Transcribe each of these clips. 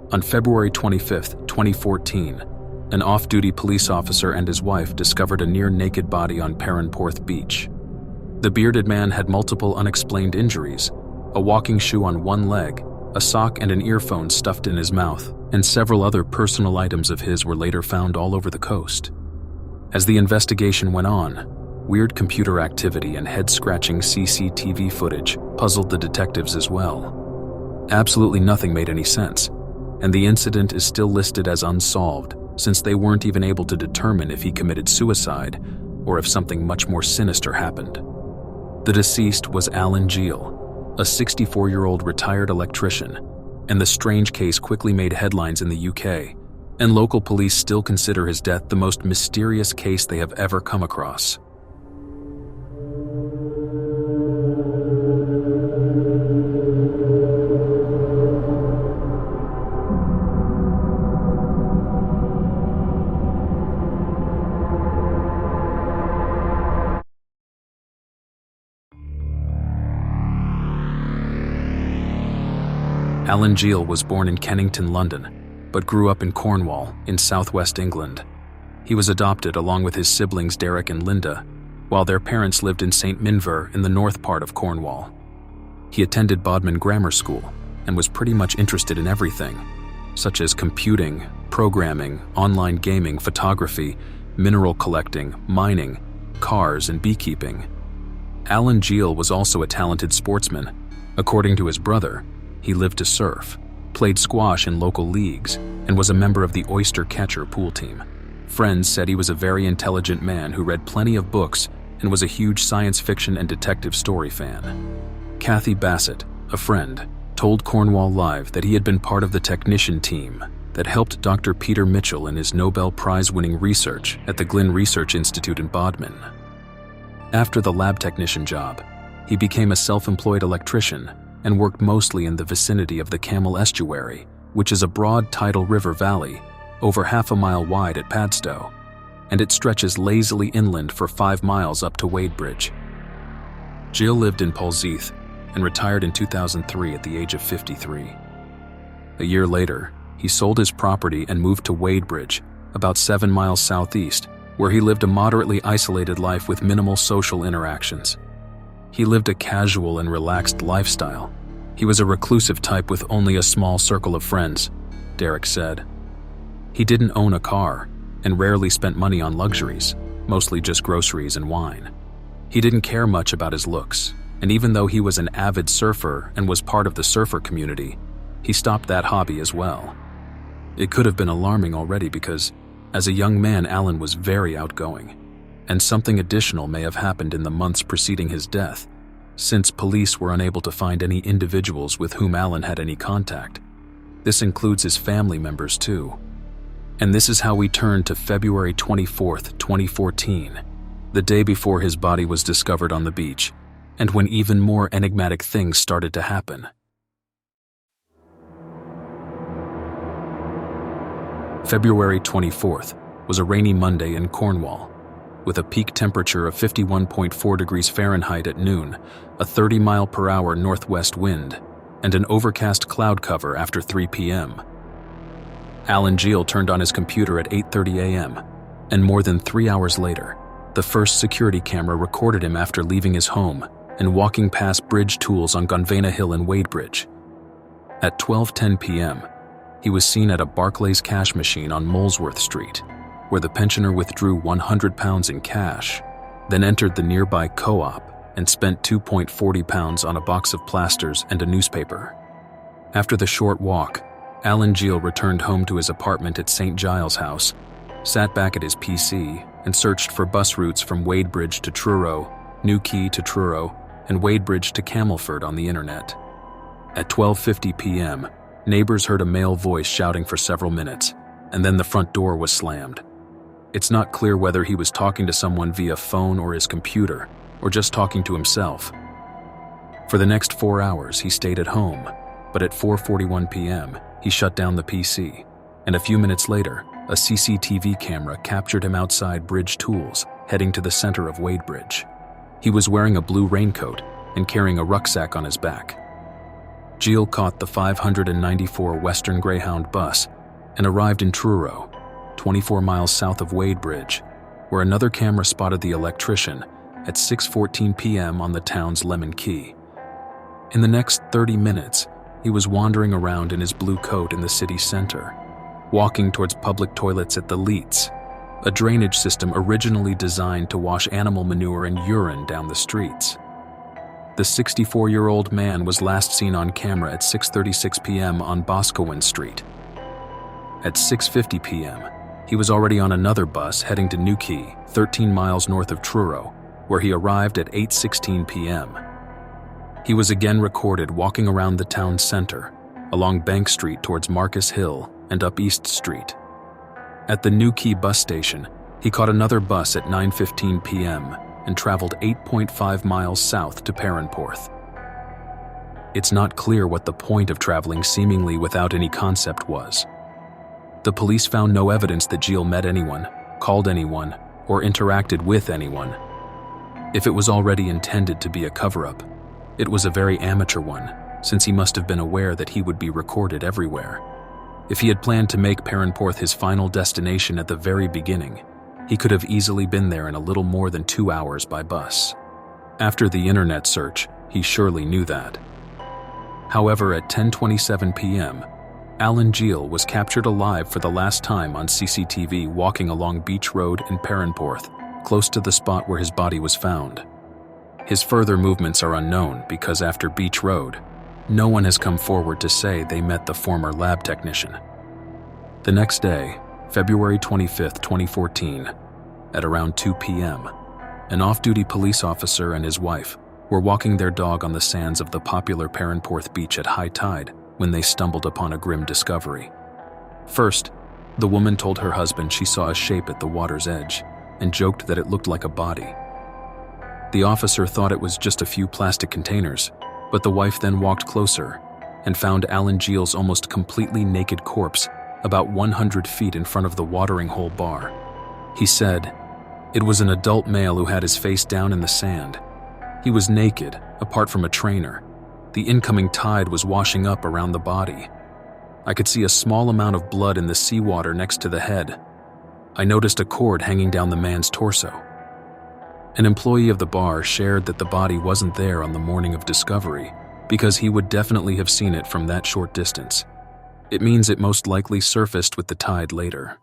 On February 25, 2014, an off-duty police officer and his wife discovered a near-naked body on Perranporth Beach. The bearded man had multiple unexplained injuries, a walking shoe on one leg, a sock and an earphone stuffed in his mouth, and several other personal items of his were later found all over the coast. As the investigation went on, weird computer activity and head-scratching CCTV footage puzzled the detectives as well. Absolutely nothing made any sense, and the incident is still listed as unsolved since they weren't even able to determine if he committed suicide or if something much more sinister happened. The deceased was Alan Jeal, a 64-year-old retired electrician, and the strange case quickly made headlines in the UK, and local police still consider his death the most mysterious case they have ever come across. Alan Jeal was born in Kennington, London, but grew up in Cornwall, in southwest England. He was adopted along with his siblings Derek and Linda, while their parents lived in St. Minver in the north part of Cornwall. He attended Bodmin Grammar School and was pretty much interested in everything, such as computing, programming, online gaming, photography, mineral collecting, mining, cars, and beekeeping. Alan Jeal was also a talented sportsman. According to his brother, he lived to surf, played squash in local leagues, and was a member of the oyster catcher pool team. Friends said he was a very intelligent man who read plenty of books and was a huge science fiction and detective story fan. Kathy Bassett, a friend, told Cornwall Live that he had been part of the technician team that helped Dr. Peter Mitchell in his Nobel Prize-winning research at the Glynn Research Institute in Bodmin. After the lab technician job, he became a self-employed electrician and worked mostly in the vicinity of the Camel Estuary, which is a broad tidal river valley over half a mile wide at Padstow, and it stretches lazily inland for 5 miles up to Wadebridge. Jeal lived in Polzeath and retired in 2003 at the age of 53. A year later, he sold his property and moved to Wadebridge, about 7 miles southeast, where he lived a moderately isolated life with minimal social interactions. He lived a casual and relaxed lifestyle. He was a reclusive type with only a small circle of friends, Derek said. He didn't own a car and rarely spent money on luxuries, mostly just groceries and wine. He didn't care much about his looks, and even though he was an avid surfer and was part of the surfer community, he stopped that hobby as well. It could have been alarming already because, as a young man, Alan was very outgoing, and something additional may have happened in the months preceding his death, since police were unable to find any individuals with whom Alan had any contact. This includes his family members too. And this is how we turn to February 24th, 2014, the day before his body was discovered on the beach, and when even more enigmatic things started to happen. February 24th was a rainy Monday in Cornwall, with a peak temperature of 51.4 degrees Fahrenheit at noon, a 30-mile-per-hour northwest wind, and an overcast cloud cover after 3 p.m. Alan Jeal turned on his computer at 8:30 a.m., and more than 3 hours later, the first security camera recorded him after leaving his home and walking past bridge tools on Gonvena Hill in Wadebridge. At 12:10 p.m., he was seen at a Barclays cash machine on Molesworth Street, where the pensioner withdrew £100 in cash, then entered the nearby co-op and spent £2.40 on a box of plasters and a newspaper. After the short walk, Alan Jeal returned home to his apartment at St. Giles House, sat back at his PC, and searched for bus routes from Wadebridge to Truro, Newquay to Truro, and Wadebridge to Camelford on the internet. At 12:50 p.m., neighbors heard a male voice shouting for several minutes, and then the front door was slammed. It's not clear whether he was talking to someone via phone or his computer, or just talking to himself. For the next 4 hours, he stayed at home, but at 4:41 p.m., he shut down the PC, and a few minutes later, a CCTV camera captured him outside Bridge Tools, heading to the center of Wadebridge. He was wearing a blue raincoat and carrying a rucksack on his back. Jeal caught the 594 Western Greyhound bus and arrived in Truro, 24 miles south of Wadebridge, where another camera spotted the electrician at 6:14 p.m. on the town's Lemon Quay. In the next 30 minutes, he was wandering around in his blue coat in the city center, walking towards public toilets at the Leats, a drainage system originally designed to wash animal manure and urine down the streets. The 64-year-old man was last seen on camera at 6:36 p.m. on Boscawen Street. At 6:50 p.m., he was already on another bus heading to Newquay, 13 miles north of Truro, where he arrived at 8:16 p.m. He was again recorded walking around the town center, along Bank Street towards Marcus Hill and up East Street. At the Newquay bus station, he caught another bus at 9:15 p.m. and traveled 8.5 miles south to Perranporth. It's not clear what the point of traveling seemingly without any concept was. The police found no evidence that Jeal met anyone, called anyone, or interacted with anyone. If it was already intended to be a cover-up, it was a very amateur one, since he must have been aware that he would be recorded everywhere. If he had planned to make Perranporth his final destination at the very beginning, he could have easily been there in a little more than 2 hours by bus. After the internet search, he surely knew that. However, at 10:27 p.m., Alan Jeal was captured alive for the last time on CCTV walking along Beach Road in Perranporth, close to the spot where his body was found. His further movements are unknown because after Beach Road, no one has come forward to say they met the former lab technician. The next day, February 25, 2014, at around 2 p.m., an off-duty police officer and his wife were walking their dog on the sands of the popular Perranporth Beach at high tide when they stumbled upon a grim discovery. First, the woman told her husband she saw a shape at the water's edge and joked that it looked like a body. The officer thought it was just a few plastic containers, but the wife then walked closer and found Alan Jeal's almost completely naked corpse about 100 feet in front of the watering hole bar. He said, "It was an adult male who had his face down in the sand. He was naked, apart from a trainer. The incoming tide was washing up around the body. I could see a small amount of blood in the seawater next to the head. I noticed a cord hanging down the man's torso." An employee of the bar shared that the body wasn't there on the morning of discovery because he would definitely have seen it from that short distance. It means it most likely surfaced with the tide later.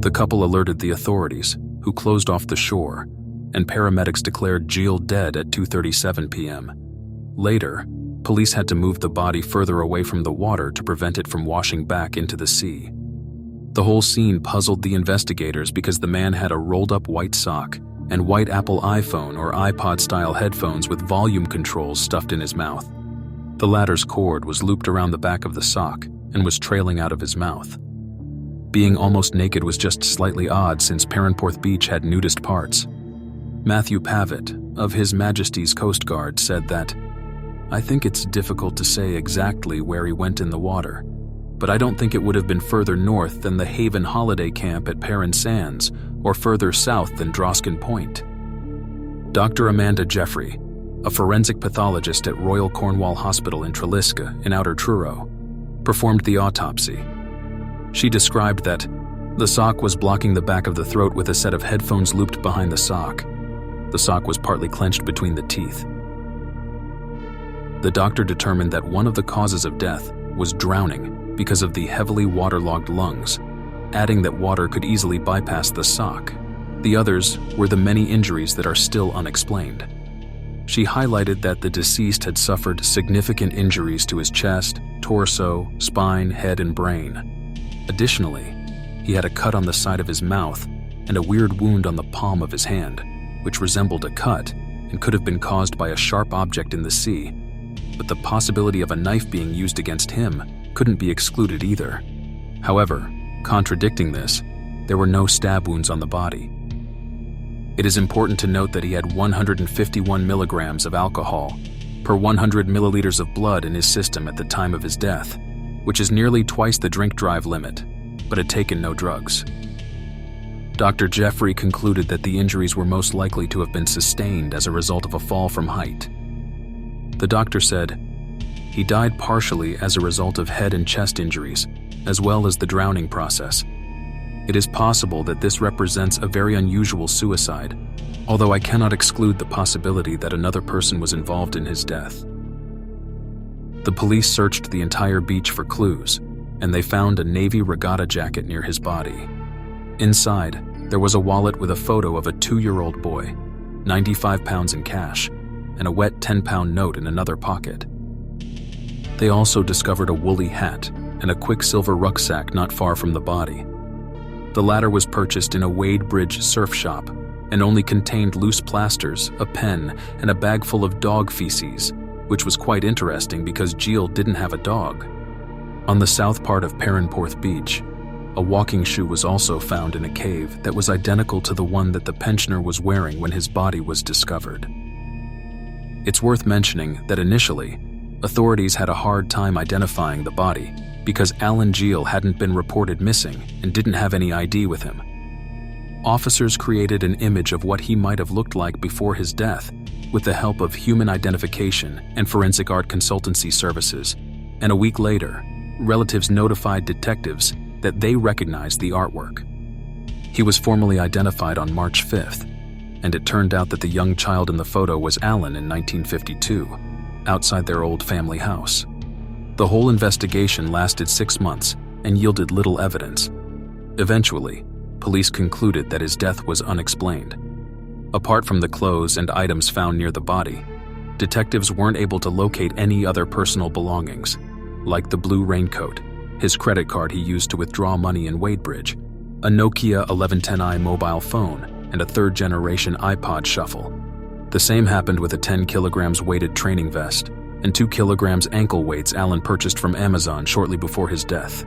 The couple alerted the authorities, who closed off the shore, and paramedics declared Jeal dead at 2:37 p.m. Later, police had to move the body further away from the water to prevent it from washing back into the sea. The whole scene puzzled the investigators because the man had a rolled-up white sock and white Apple iPhone or iPod-style headphones with volume controls stuffed in his mouth. The latter's cord was looped around the back of the sock and was trailing out of his mouth. Being almost naked was just slightly odd since Perranporth Beach had nudist parts. Matthew Pavitt, of His Majesty's Coast Guard, said that, "I think it's difficult to say exactly where he went in the water, but I don't think it would have been further north than the Haven holiday camp at Perrin Sands or further south than Droskin Point." Dr. Amanda Jeffrey, a forensic pathologist at Royal Cornwall Hospital in Treliska in Outer Truro, performed the autopsy. She described that the sock was blocking the back of the throat with a set of headphones looped behind the sock. The sock was partly clenched between the teeth. The doctor determined that one of the causes of death was drowning because of the heavily waterlogged lungs, adding that water could easily bypass the sock. The others were the many injuries that are still unexplained. She highlighted that the deceased had suffered significant injuries to his chest, torso, spine, head, and brain. Additionally, he had a cut on the side of his mouth and a weird wound on the palm of his hand, which resembled a cut and could have been caused by a sharp object in the sea, but the possibility of a knife being used against him couldn't be excluded either. However, contradicting this, there were no stab wounds on the body. It is important to note that he had 151 milligrams of alcohol per 100 milliliters of blood in his system at the time of his death, which is nearly twice the drink drive limit, but had taken no drugs. Dr. Jeffrey concluded that the injuries were most likely to have been sustained as a result of a fall from height. The doctor said, "He died partially as a result of head and chest injuries, as well as the drowning process. It is possible that this represents a very unusual suicide, although I cannot exclude the possibility that another person was involved in his death." The police searched the entire beach for clues, and they found a navy regatta jacket near his body. Inside, there was a wallet with a photo of a 2-year-old boy, 95 pounds in cash, and a wet 10-pound note in another pocket. They also discovered a woolly hat and a Quicksilver rucksack not far from the body. The latter was purchased in a Wade Bridge surf shop and only contained loose plasters, a pen, and a bag full of dog feces, which was quite interesting because Jeal didn't have a dog. On the south part of Perranporth Beach, a walking shoe was also found in a cave that was identical to the one that the pensioner was wearing when his body was discovered. It's worth mentioning that initially, authorities had a hard time identifying the body because Alan Jeal hadn't been reported missing and didn't have any ID with him. Officers created an image of what he might have looked like before his death with the help of human identification and forensic art consultancy services, and a week later, relatives notified detectives that they recognized the artwork. He was formally identified on March 5th, and it turned out that the young child in the photo was Alan in 1952, outside their old family house. The whole investigation lasted 6 months and yielded little evidence. Eventually, police concluded that his death was unexplained. Apart from the clothes and items found near the body, detectives weren't able to locate any other personal belongings, like the blue raincoat, his credit card he used to withdraw money in Wadebridge, a Nokia 1110i mobile phone, and a third-generation iPod Shuffle. The same happened with a 10 kilograms weighted training vest and 2 kilograms ankle weights Alan purchased from Amazon shortly before his death.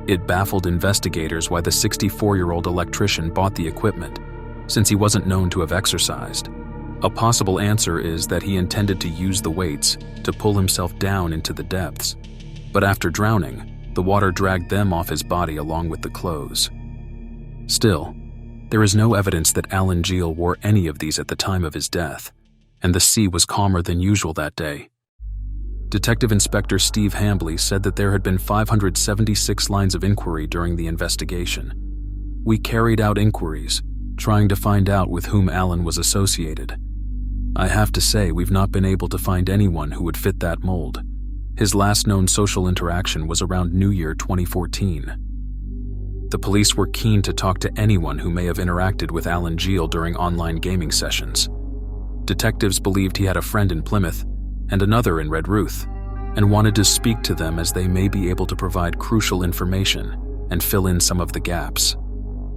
It baffled investigators why the 64-year-old electrician bought the equipment, since he wasn't known to have exercised. A possible answer is that he intended to use the weights to pull himself down into the depths, but after drowning, the water dragged them off his body along with the clothes. Still, there is no evidence that Alan Jeal wore any of these at the time of his death, and the sea was calmer than usual that day. Detective Inspector Steve Hambley said that there had been 576 lines of inquiry during the investigation. "We carried out inquiries, trying to find out with whom Alan was associated. I have to say we've not been able to find anyone who would fit that mold. His last known social interaction was around New Year 2014. The police were keen to talk to anyone who may have interacted with Alan Jeal during online gaming sessions. Detectives believed he had a friend in Plymouth and another in Redruth, and wanted to speak to them as they may be able to provide crucial information and fill in some of the gaps.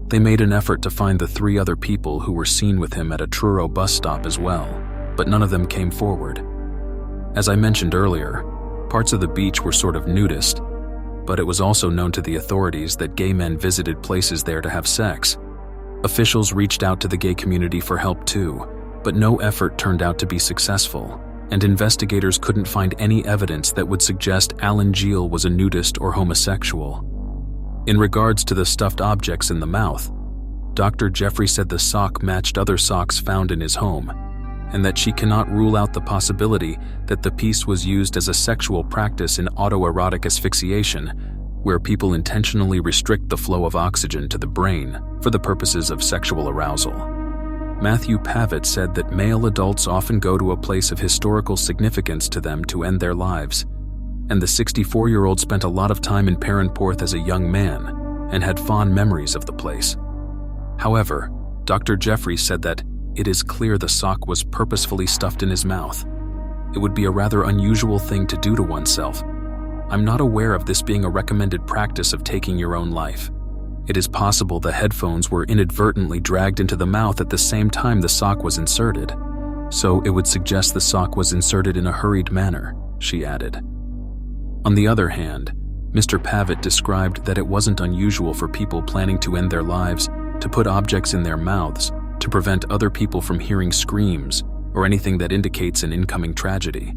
They made an effort to find the 3 other people who were seen with him at a Truro bus stop as well, but none of them came forward. As I mentioned earlier, parts of the beach were sort of nudist, but it was also known to the authorities that gay men visited places there to have sex. Officials reached out to the gay community for help too, but no effort turned out to be successful, and investigators couldn't find any evidence that would suggest Alan Jeal was a nudist or homosexual. In regards to the stuffed objects in the mouth, Dr. Jeffrey said the sock matched other socks found in his home, and that she cannot rule out the possibility that the piece was used as a sexual practice in autoerotic asphyxiation, where people intentionally restrict the flow of oxygen to the brain for the purposes of sexual arousal. Matthew Pavitt said that male adults often go to a place of historical significance to them to end their lives, and the 64-year-old spent a lot of time in Perranporth as a young man and had fond memories of the place. However, Dr. Jeffrey said that it is clear the sock was purposefully stuffed in his mouth. It would be a rather unusual thing to do to oneself. I'm not aware of this being a recommended practice of taking your own life. It is possible the headphones were inadvertently dragged into the mouth at the same time the sock was inserted, so it would suggest the sock was inserted in a hurried manner, she added. On the other hand, Mr. Pavitt described that it wasn't unusual for people planning to end their lives to put objects in their mouths to prevent other people from hearing screams or anything that indicates an incoming tragedy.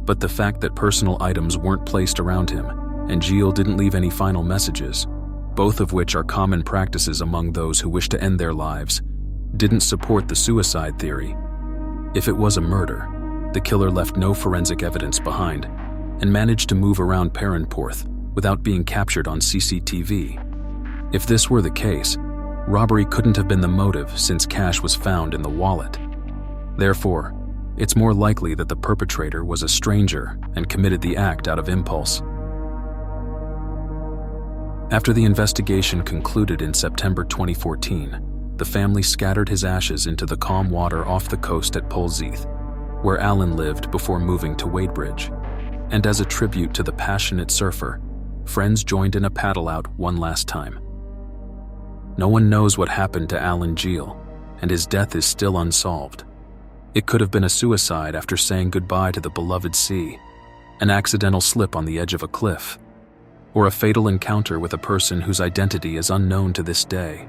But the fact that personal items weren't placed around him and Jeal didn't leave any final messages, both of which are common practices among those who wish to end their lives, didn't support the suicide theory. If it was a murder, the killer left no forensic evidence behind and managed to move around Perranporth without being captured on CCTV. If this were the case, robbery couldn't have been the motive since cash was found in the wallet. Therefore, it's more likely that the perpetrator was a stranger and committed the act out of impulse. After the investigation concluded in September 2014, the family scattered his ashes into the calm water off the coast at Polzeath, where Alan lived before moving to Wadebridge. And as a tribute to the passionate surfer, friends joined in a paddle out one last time. No one knows what happened to Alan Jeal, and his death is still unsolved. It could have been a suicide after saying goodbye to the beloved sea, an accidental slip on the edge of a cliff, or a fatal encounter with a person whose identity is unknown to this day.